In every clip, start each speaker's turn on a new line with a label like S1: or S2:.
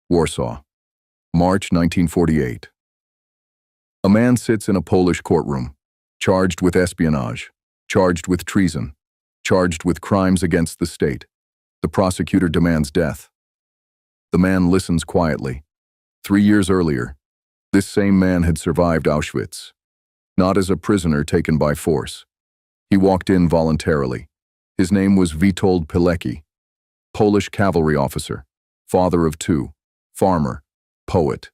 S1: Warsaw, March 1948. A man sits in a Polish courtroom, charged with espionage, charged with treason, charged with crimes against the state. The prosecutor demands death. The man listens quietly. 3 years earlier, this same man had survived Auschwitz, not as a prisoner taken by force. He walked in voluntarily. His name was Witold Pilecki, Polish cavalry officer, father of 2, farmer, poet,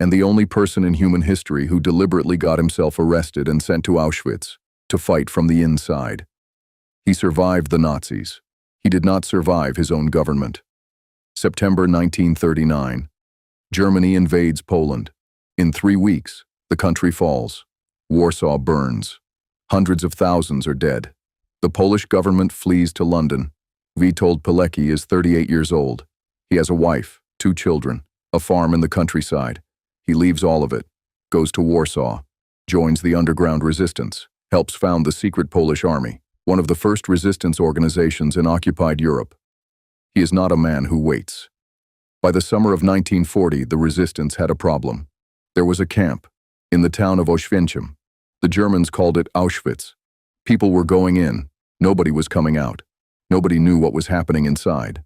S1: and the only person in human history who deliberately got himself arrested and sent to Auschwitz to fight from the inside. He survived the Nazis. He did not survive his own government. September 1939. Germany invades Poland. In 3 weeks, the country falls. Warsaw burns. Hundreds of thousands are dead. The Polish government flees to London. Witold Pilecki is 38 years old. He has a wife, 2 children, a farm in the countryside. He leaves all of it, goes to Warsaw, joins the underground resistance, helps found the secret Polish army, one of the first resistance organizations in occupied Europe. He is not a man who waits. By the summer of 1940, the resistance had a problem. There was a camp in the town of Auschwitz. The Germans called it Auschwitz. People were going in. Nobody was coming out. Nobody knew what was happening inside.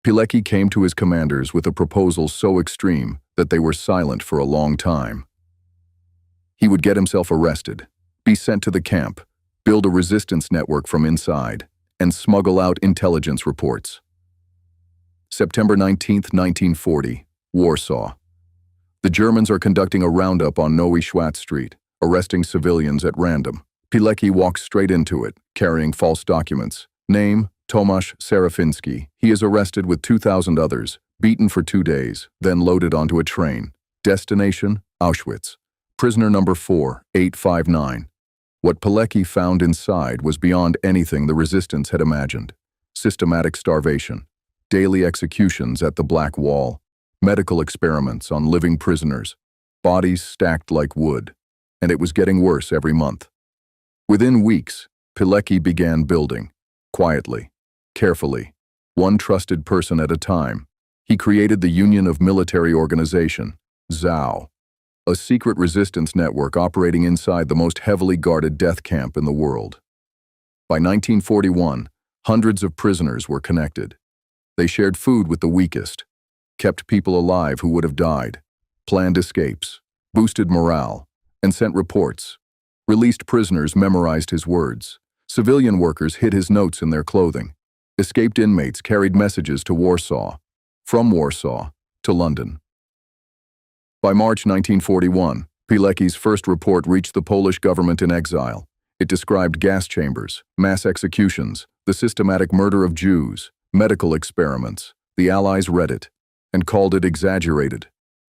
S1: Pilecki came to his commanders with a proposal so extreme that they were silent for a long time. He would get himself arrested, be sent to the camp, build a resistance network from inside, and smuggle out intelligence reports. September 19, 1940, Warsaw. The Germans are conducting a roundup on Nowy Świat Street, arresting civilians at random. Pilecki walks straight into it, carrying false documents. Name, Tomasz Serafiński. He is arrested with 2,000 others, beaten for 2 days, then loaded onto a train. Destination, Auschwitz. Prisoner number 4859. What Pilecki found inside was beyond anything the resistance had imagined. Systematic starvation, daily executions at the Black Wall, medical experiments on living prisoners, bodies stacked like wood, and it was getting worse every month. Within weeks, Pilecki began building, quietly, carefully, one trusted person at a time. He created the Union of Military Organization, ZOW, a secret resistance network operating inside the most heavily guarded death camp in the world. By 1941, hundreds of prisoners were connected. They shared food with the weakest, kept people alive who would have died, planned escapes, boosted morale, and sent reports. Released prisoners memorized his words. Civilian workers hid his notes in their clothing. Escaped inmates carried messages to Warsaw, from Warsaw to London. By March 1941, Pilecki's first report reached the Polish government in exile. It described gas chambers, mass executions, the systematic murder of Jews, medical experiments. The Allies read it and called it exaggerated,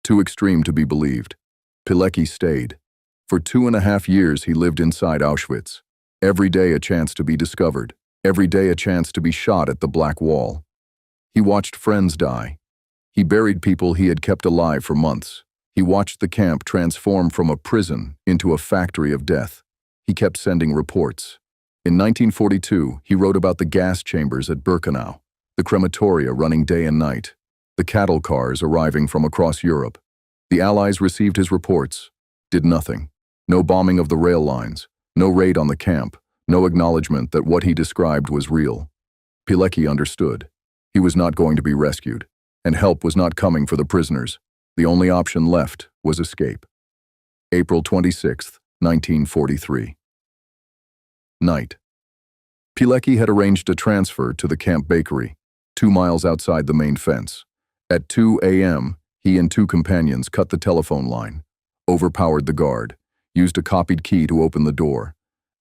S1: too extreme to be believed. Pilecki stayed. For 2.5 years he lived inside Auschwitz. Every day a chance to be discovered. Every day a chance to be shot at the Black Wall. He watched friends die. He buried people he had kept alive for months. He watched the camp transform from a prison into a factory of death. He kept sending reports. In 1942, he wrote about the gas chambers at Birkenau, the crematoria running day and night, the cattle cars arriving from across Europe. The Allies received his reports, did nothing. No bombing of the rail lines, no raid on the camp, no acknowledgement that what he described was real. Pilecki understood. He was not going to be rescued, and help was not coming for the prisoners. The only option left was escape. April 26, 1943. Night. Pilecki had arranged a transfer to the camp bakery, 2 miles outside the main fence. At 2 a.m., he and 2 companions cut the telephone line, overpowered the guard, used a copied key to open the door,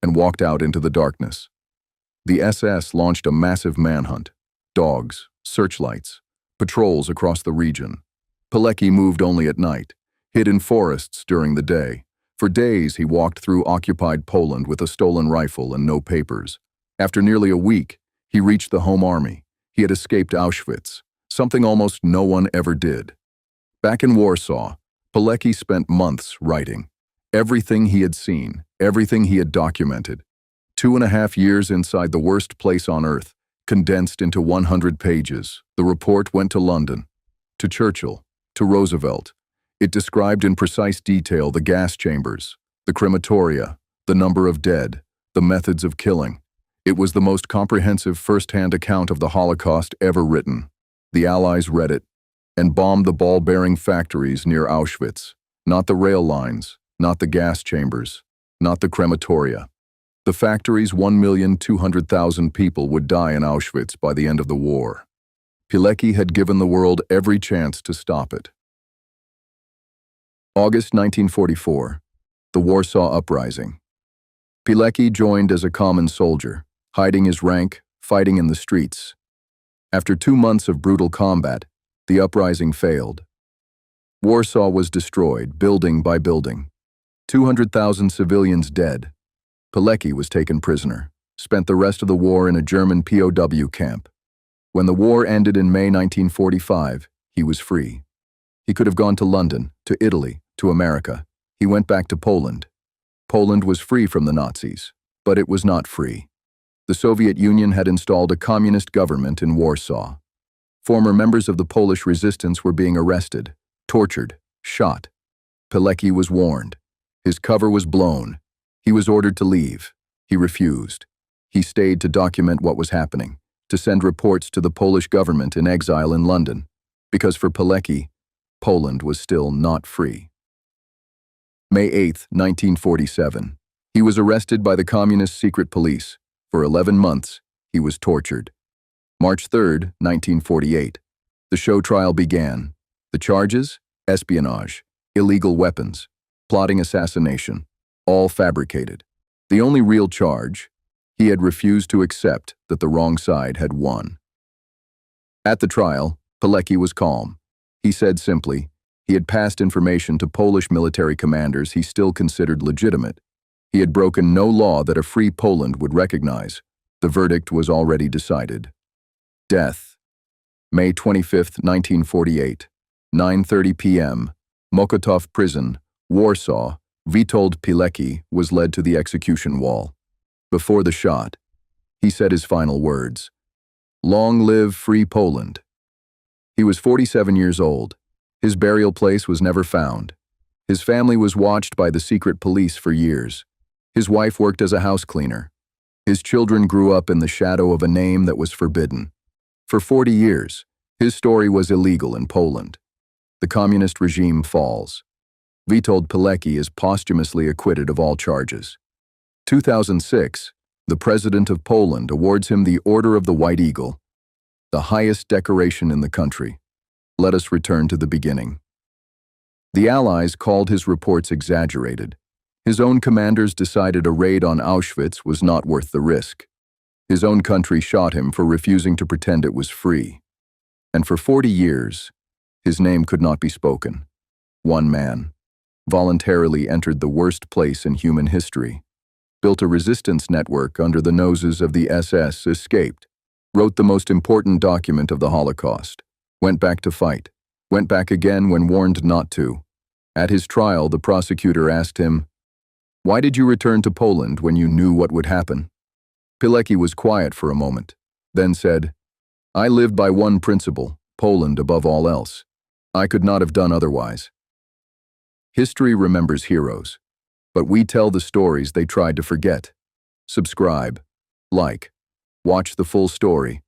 S1: and walked out into the darkness. The SS launched a massive manhunt. Dogs, searchlights, patrols across the region. Pilecki moved only at night, hid in forests during the day. For days he walked through occupied Poland with a stolen rifle and no papers. After nearly a week, he reached the home army. He had escaped Auschwitz, something almost no one ever did. Back in Warsaw, Pilecki spent months writing. Everything he had seen, everything he had documented. 2.5 years inside the worst place on earth, condensed into 100 pages. The report went to London. to Churchill, to Roosevelt. It described in precise detail the gas chambers, the crematoria, the number of dead, the methods of killing. It was the most comprehensive first-hand account of the Holocaust ever written. The Allies read it and bombed the ball-bearing factories near Auschwitz, not the rail lines, not the gas chambers, not the crematoria. The factories, 1,200,000 people would die in Auschwitz by the end of the war. Pilecki had given the world every chance to stop it. August 1944, the Warsaw Uprising. Pilecki joined as a common soldier, hiding his rank, fighting in the streets. After 2 months of brutal combat, the uprising failed. Warsaw was destroyed, building by building. 200,000 civilians dead. Pilecki was taken prisoner, spent the rest of the war in a German POW camp. When the war ended in May 1945, he was free. He could have gone to London, to Italy, to America. He went back to Poland. Poland was free from the Nazis, but it was not free. The Soviet Union had installed a communist government in Warsaw. Former members of the Polish resistance were being arrested, tortured, shot. Pilecki was warned. His cover was blown. He was ordered to leave. He refused. He stayed to document what was happening, to send reports to the Polish government in exile in London, because for Pilecki, Poland was still not free. May 8, 1947. He was arrested by the communist secret police. For 11 months, he was tortured. March 3, 1948. The show trial began. The charges? Espionage, illegal weapons, plotting assassination, all fabricated. The only real charge, he had refused to accept that the wrong side had won. At the trial, Pilecki was calm. He said simply, he had passed information to Polish military commanders he still considered legitimate. He had broken no law that a free Poland would recognize. The verdict was already decided. Death. May 25, 1948, 9:30 p.m., Mokotów Prison, Warsaw. Witold Pilecki was led to the execution wall. Before the shot, he said his final words, "Long live free Poland." He was 47 years old. His burial place was never found. His family was watched by the secret police for years. His wife worked as a house cleaner. His children grew up in the shadow of a name that was forbidden. For 40 years, his story was illegal in Poland. The communist regime falls. Witold Pilecki is posthumously acquitted of all charges. 2006, the President of Poland awards him the Order of the White Eagle, the highest decoration in the country. Let us return to the beginning. The Allies called his reports exaggerated. His own commanders decided a raid on Auschwitz was not worth the risk. His own country shot him for refusing to pretend it was free. And for 40 years, his name could not be spoken. One man voluntarily entered the worst place in human history, built a resistance network under the noses of the SS, escaped, wrote the most important document of the Holocaust, went back to fight, went back again when warned not to. At his trial, the prosecutor asked him, "Why did you return to Poland when you knew what would happen?" Pilecki was quiet for a moment, then said, "I lived by one principle, Poland above all else. I could not have done otherwise." History remembers heroes, but we tell the stories they tried to forget. Subscribe, like, watch the full story.